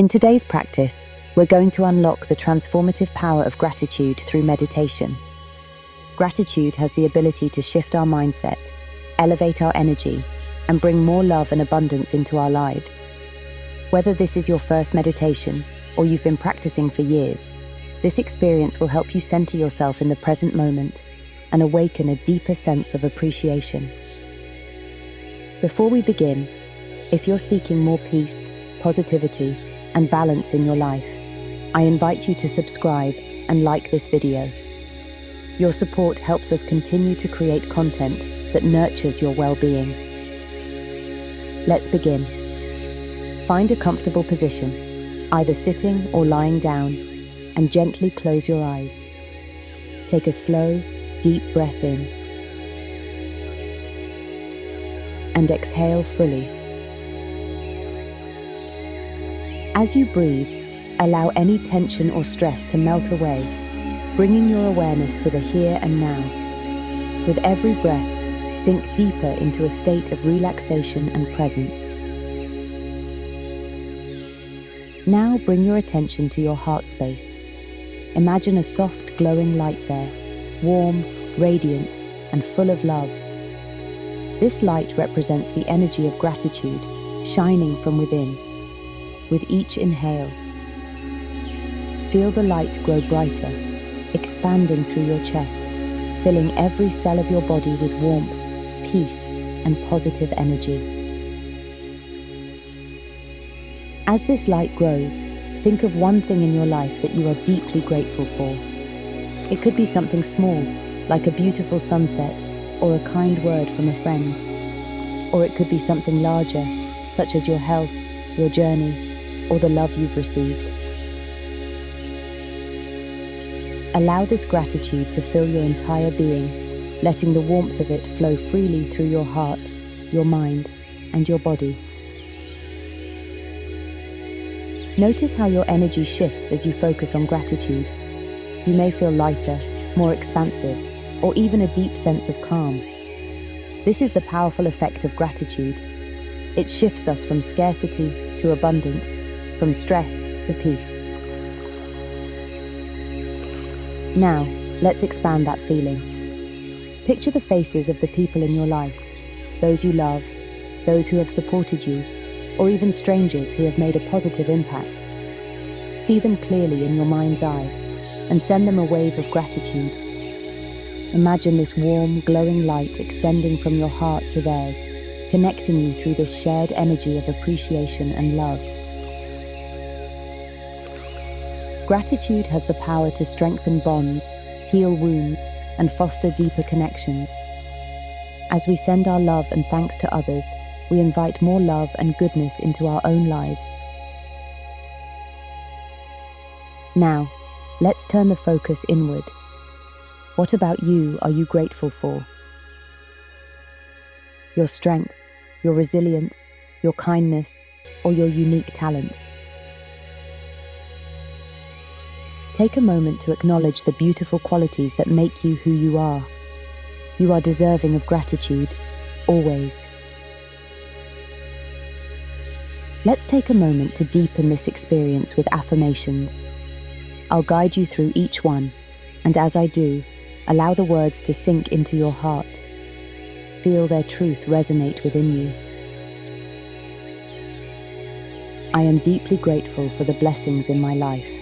In today's practice, we're going to unlock the transformative power of gratitude through meditation. Gratitude has the ability to shift our mindset, elevate our energy, and bring more love and abundance into our lives. Whether this is your first meditation or you've been practicing for years, this experience will help you center yourself in the present moment and awaken a deeper sense of appreciation. Before we begin, if you're seeking more peace, positivity, and balance in your life, I invite you to subscribe and like this video. Your support helps us continue to create content that nurtures your well-being. Let's begin. Find a comfortable position, either sitting or lying down, and gently close your eyes. Take a slow, deep breath in and exhale fully. As you breathe, allow any tension or stress to melt away, bringing your awareness to the here and now. With every breath, sink deeper into a state of relaxation and presence. Now bring your attention to your heart space. Imagine a soft, glowing light there, warm, radiant, and full of love. This light represents the energy of gratitude, shining from within. With each inhale, feel the light grow brighter, expanding through your chest, filling every cell of your body with warmth, peace, and positive energy. As this light grows, think of one thing in your life that you are deeply grateful for. It could be something small, like a beautiful sunset or a kind word from a friend. Or it could be something larger, such as your health, your journey, or the love you've received. Allow this gratitude to fill your entire being, letting the warmth of it flow freely through your heart, your mind, and your body. Notice how your energy shifts as you focus on gratitude. You may feel lighter, more expansive, or even a deep sense of calm. This is the powerful effect of gratitude. It shifts us from scarcity to abundance, from stress to peace. Now, let's expand that feeling. Picture the faces of the people in your life, those you love, those who have supported you, or even strangers who have made a positive impact. See them clearly in your mind's eye and send them a wave of gratitude. Imagine this warm, glowing light extending from your heart to theirs, connecting you through this shared energy of appreciation and love. Gratitude has the power to strengthen bonds, heal wounds, and foster deeper connections. As we send our love and thanks to others, we invite more love and goodness into our own lives. Now, let's turn the focus inward. What about you are you grateful for? Your strength, your resilience, your kindness, or your unique talents? Take a moment to acknowledge the beautiful qualities that make you who you are. You are deserving of gratitude, always. Let's take a moment to deepen this experience with affirmations. I'll guide you through each one, and as I do, allow the words to sink into your heart. Feel their truth resonate within you. I am deeply grateful for the blessings in my life.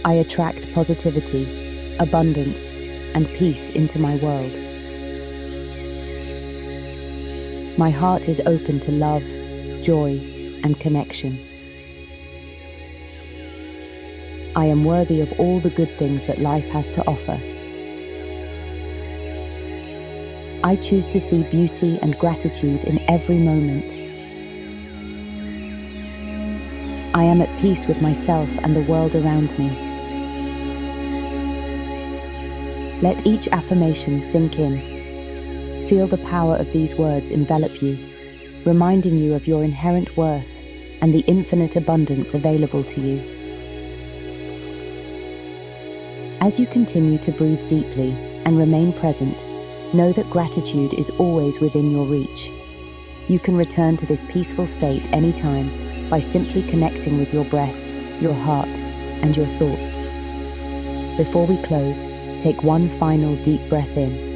I attract positivity, abundance, and peace into my world. My heart is open to love, joy, and connection. I am worthy of all the good things that life has to offer. I choose to see beauty and gratitude in every moment. I am at peace with myself and the world around me. Let each affirmation sink in. Feel the power of these words envelop you, reminding you of your inherent worth and the infinite abundance available to you. As you continue to breathe deeply and remain present, know that gratitude is always within your reach. You can return to this peaceful state anytime by simply connecting with your breath, your heart, and your thoughts. Before we close, take one final deep breath in